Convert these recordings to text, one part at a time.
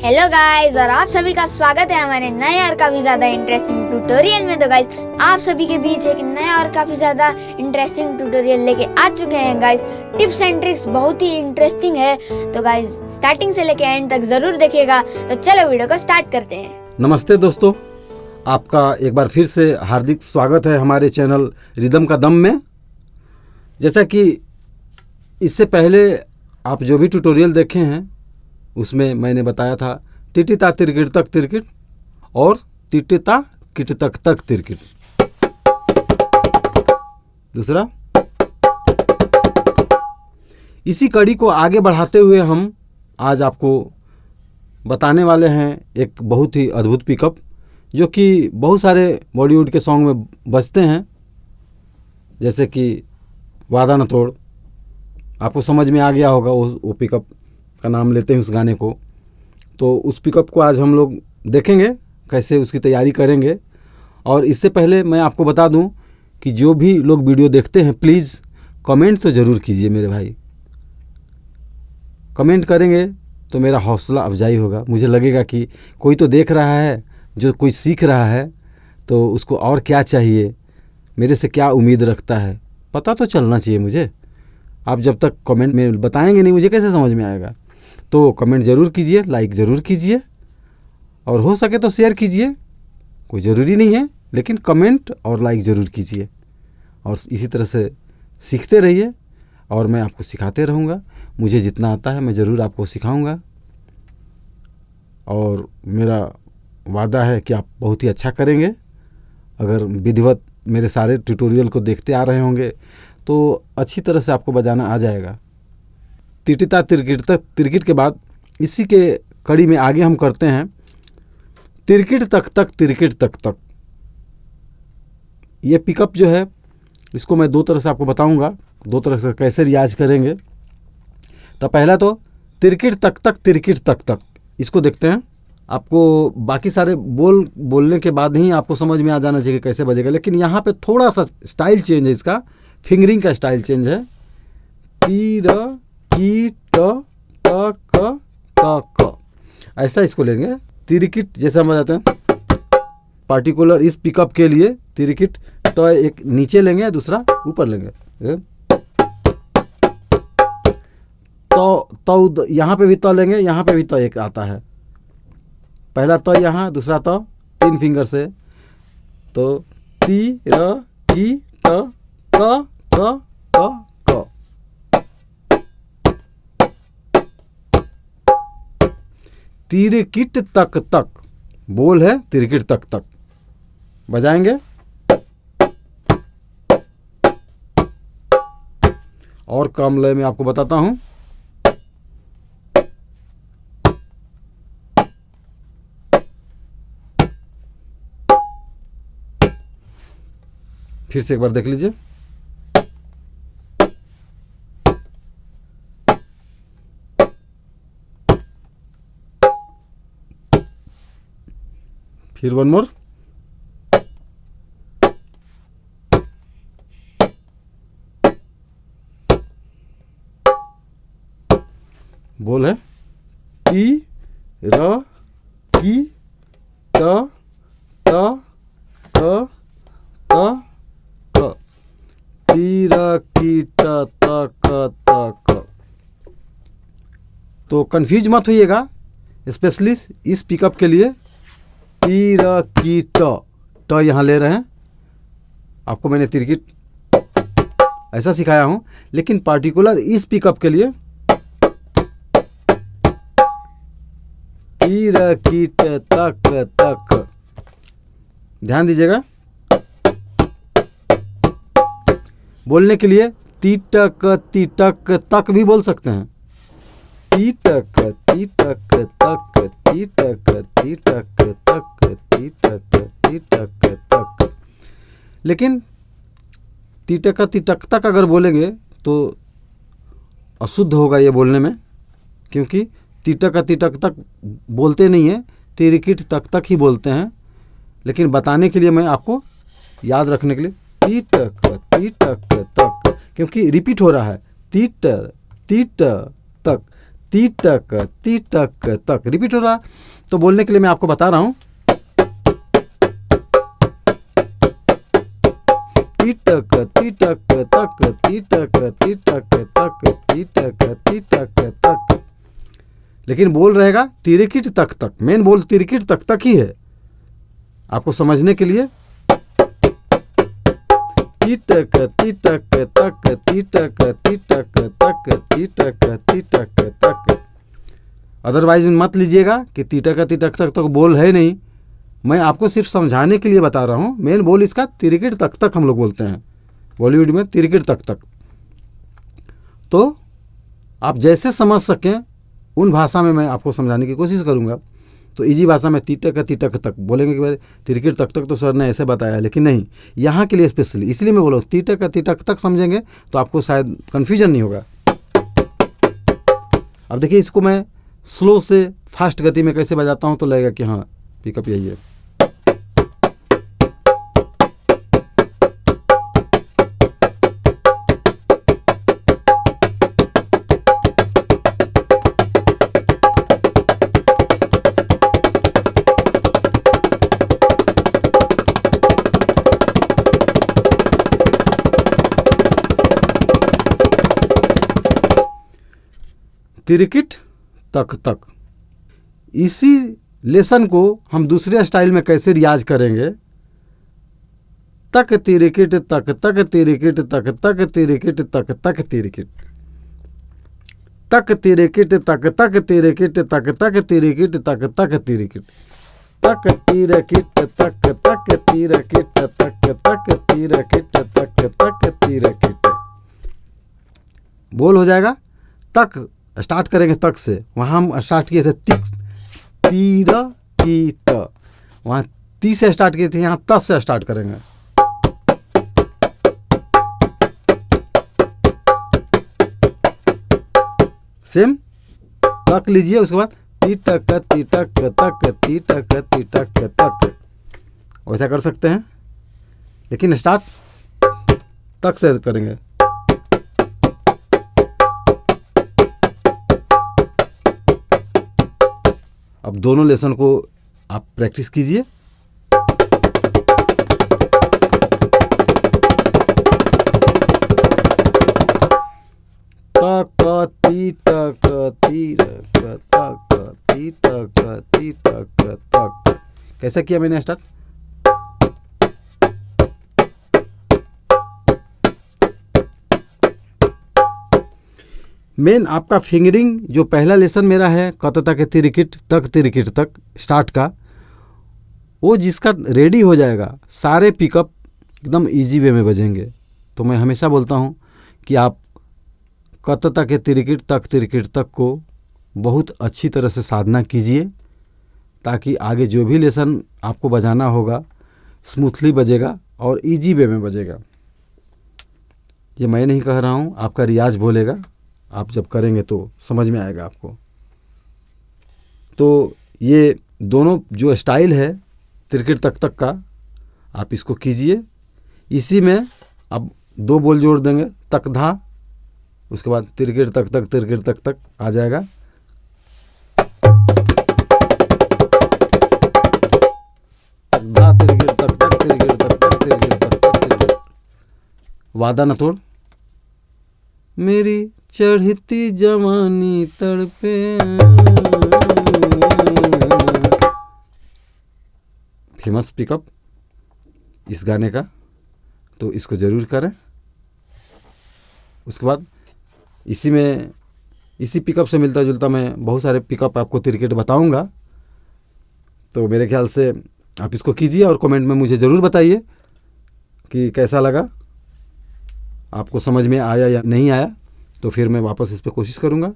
Hello guys, और आप सभी का स्वागत है हमारे नए और काफी ज्यादा इंटरेस्टिंग ट्यूटोरियल में। तो गाइस, आप सभी के बीच एक नया और काफी ज्यादा इंटरेस्टिंग ट्यूटोरियल लेके आ चुके हैं गाइस। टिप्स एंड ट्रिक्स बहुत ही इंटरेस्टिंग है, तो गाइस स्टार्टिंग से लेके एंड तक जरूर देखिएगा। तो चलो वीडियो को स्टार्ट करते हैं। नमस्ते दोस्तों, आपका एक बार फिर से हार्दिक स्वागत है हमारे चैनल रिदम का दम में। जैसा कि इससे पहले आप जो भी ट्यूटोरियल देखे हैं उसमें मैंने बताया था तिटिता तिरकिट तक तिरकिट और तिटिता किट तक तक तिरकिट। दूसरा, इसी कड़ी को आगे बढ़ाते हुए हम आज आपको बताने वाले हैं एक बहुत ही अद्भुत पिकअप जो कि बहुत सारे बॉलीवुड के सॉन्ग में बजते हैं, जैसे कि वादा न तोड़। आपको समझ में आ गया होगा वो पिकअप का नाम लेते हैं उस गाने को। तो उस पिकअप को आज हम लोग देखेंगे, कैसे उसकी तैयारी करेंगे। और इससे पहले मैं आपको बता दूं कि जो भी लोग वीडियो देखते हैं प्लीज़ कमेंट तो ज़रूर कीजिए मेरे भाई। कमेंट करेंगे तो मेरा हौसला अफजाई होगा, मुझे लगेगा कि कोई तो देख रहा है, जो कोई सीख रहा है, तो उसको और क्या चाहिए, मेरे से क्या उम्मीद रखता है, पता तो चलना चाहिए मुझे। आप जब तक कमेंट में बताएंगे नहीं मुझे कैसे समझ में आएगा। तो कमेंट ज़रूर कीजिए, लाइक ज़रूर कीजिए और हो सके तो शेयर कीजिए। कोई ज़रूरी नहीं है, लेकिन कमेंट और लाइक ज़रूर कीजिए। और इसी तरह से सीखते रहिए और मैं आपको सिखाते रहूँगा। मुझे जितना आता है मैं ज़रूर आपको सिखाऊँगा और मेरा वादा है कि आप बहुत ही अच्छा करेंगे। अगर विधिवत मेरे सारे ट्यूटोरियल को देखते आ रहे होंगे तो अच्छी तरह से आपको बजाना आ जाएगा। तिटिता तिरकिट तक तिरकिट के बाद इसी के कड़ी में आगे हम करते हैं तिरकिट तक तक तिरकिट तक तक। ये पिकअप जो है इसको मैं दो तरह से आपको बताऊंगा, दो तरह से कैसे रियाज करेंगे। तो पहला तो तिरकिट तक तक तिरकिट तक तक, इसको देखते हैं। आपको बाकी सारे बोलने के बाद ही आपको समझ में आ जाना चाहिए कैसे बजेगा, लेकिन यहाँ पे थोड़ा सा स्टाइल चेंज है, इसका फिंगरिंग का स्टाइल चेंज है। तीर की ट क क, ऐसा इसको लेंगे। तिरकिट जैसे हम बताते हैं, पार्टिकुलर इस पिकअप के लिए तिरकिट तो एक नीचे लेंगे, दूसरा ऊपर लेंगे। तो यहाँ पे भी तो लेंगे, यहाँ पे भी तो एक आता है। पहला तो यहाँ, दूसरा तो तीन फिंगर से। तो ती र की ट क क क क। तिरकिट तक तक बोल है, तिरकिट तक तक बजाएंगे। और कम लय में आपको बताता हूं। फिर से एक बार देख लीजिए। फिर वन मोर। बोल है ती र की त त त त क। ती र की त त क त क। तो कंफ्यूज मत होइएगा, स्पेशली इस पिकअप के लिए ती र की ट यहाँ ले रहे हैं। आपको मैंने तिरकिट ऐसा सिखाया हूँ, लेकिन पार्टिकुलर इस पिकअप के लिए ती र की ट तक तक। ध्यान दीजिएगा। बोलने के लिए तीटक तीटक तक भी बोल सकते हैं। तीटक तीटक तक, तीटक तीटक तक, तीटक तीटक तक। लेकिन तीटक तीटक तक अगर बोलेंगे तो अशुद्ध होगा ये बोलने में, क्योंकि तीटक तीटक तक बोलते नहीं हैं, तिरकिट तक तक ही बोलते हैं। लेकिन बताने के लिए मैं आपको याद रखने के लिए तीटक तीटक तक, क्योंकि रिपीट हो रहा है। तीट तीट तक, तीटक तीटक तक रिपीट हो रहा। तो बोलने के लिए मैं आपको बता रहा हूँ, तीटक तीटक तक तीटक तीटक तक तीटक तीटक तक, लेकिन बोल रहेगा तिरकिट तक तक। मेन बोल तिरकिट तक तक ही है। आपको समझने के लिए तीटक तीटक तक तीटक तीटक तक तीटक तीटक तक। अदरवाइज मत लीजिएगा कि तीटक तीटक तक तो बोल है नहीं, मैं आपको सिर्फ समझाने के लिए बता रहा हूँ। मेन बोल इसका तिरकिट तक तक हम लोग बोलते हैं बॉलीवुड में, तिरकिट तक तक। तो आप जैसे समझ सकें उन भाषा में मैं आपको समझाने की कोशिश करूँगा। तो इजी भाषा में तीटक तक बोलेंगे कि भाई तिरकिट तक तक तो सर ने ऐसे बताया, लेकिन नहीं, यहाँ के लिए स्पेशली इसलिए मैं बोला तीटक तक समझेंगे तो आपको शायद कन्फ्यूजन नहीं होगा। अब देखिए इसको मैं स्लो से फास्ट गति में कैसे बजाता हूँ तो लगेगा कि हाँ पिकअप यही है। तिरकिट तक तक। इसी लेसन को हम दूसरे स्टाइल में कैसे रियाज करेंगे, तक तिरकिट तक तक तिरकिट तक तक तिरकिट तक तक तिरकिट तक तिरकिट तक तक तिरकिट तक तक तिरकिट तक तक तिरकिट तक तिरकिट तक तक तिरकिट तक तक तिरकिट तक तक तिरकिट। बोल हो जाएगा तक, स्टार्ट करेंगे तक से, वहाँ हम स्टार्ट किए थे तिक तीर ती त, वहाँ ती से स्टार्ट किए थे, यहाँ त से स्टार्ट करेंगे। सेम तक लीजिए, उसके बाद तीटक तीटक तक तीटक तीटक तक, वैसा कर सकते हैं, लेकिन स्टार्ट तक से करेंगे। अब दोनों लेसन को आप प्रैक्टिस कीजिए। तक तीटक तीरक तक तीटक तीटक तक। कैसा किया मैंने स्टार्ट? मेन आपका फिंगरिंग जो पहला लेसन मेरा है कतता के तिरकिट तक स्टार्ट का, वो जिसका रेडी हो जाएगा सारे पिकअप एकदम इजी वे में बजेंगे। तो मैं हमेशा बोलता हूँ कि आप कतता के तिरकिट तक को बहुत अच्छी तरह से साधना कीजिए, ताकि आगे जो भी लेसन आपको बजाना होगा स्मूथली बजेगा और इजी वे में बजेगा। ये मैं नहीं कह रहा हूँ, आपका रियाज बोलेगा, आप जब करेंगे तो समझ में आएगा आपको। तो ये दोनों जो स्टाइल है तिरकिट तक का, आप इसको कीजिए। इसी में अब दो बोल जोड़ देंगे तक धा, उसके बाद तिरकिट तक आ जाएगा। तक धा तिरकिट तक तिरकिट तक वादा न तोड़, मेरी चढ़ती जवानी तड़पे। फेमस पिकअप इस गाने का, तो इसको ज़रूर करें। उसके बाद इसी में इसी पिकअप से मिलता जुलता मैं बहुत सारे पिकअप आपको तिरकिट बताऊंगा। तो मेरे ख्याल से आप इसको कीजिए और कमेंट में मुझे ज़रूर बताइए कि कैसा लगा, आपको समझ में आया या नहीं आया। तो फिर मैं वापस इस पर कोशिश करूँगा।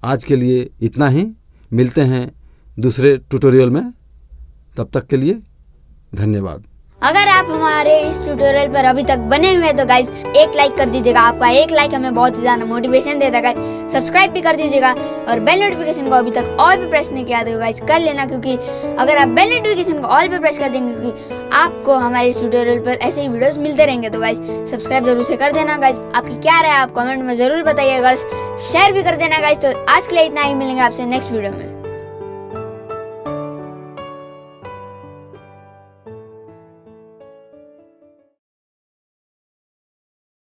आज के लिए इतना ही, मिलते हैं दूसरे ट्यूटोरियल में, तब तक के लिए धन्यवाद। अगर आप हमारे इस ट्यूटोरियल पर अभी तक बने हुए हैं तो गाइस एक लाइक कर दीजिएगा, आपका एक लाइक हमें बहुत ही ज़्यादा मोटिवेशन देता है गाइस। सब्सक्राइब भी कर दीजिएगा और बेल नोटिफिकेशन को अभी तक ऑल पे प्रेस नहीं किया तो गाइस कर लेना, क्योंकि अगर आप बेल नोटिफिकेशन को ऑल पे प्रेस कर देंगे क्योंकि आपको हमारे इस ट्यूटोरियल पर ऐसे ही वीडियोस मिलते रहेंगे। तो गाइस सब्सक्राइब जरूर से कर देना गाइस। आपकी क्या राय है आप कमेंट में जरूर बताइएगा, शेयर भी कर देना गाइस। तो आज के लिए इतना ही, मिलेंगे आपसे नेक्स्ट वीडियो में।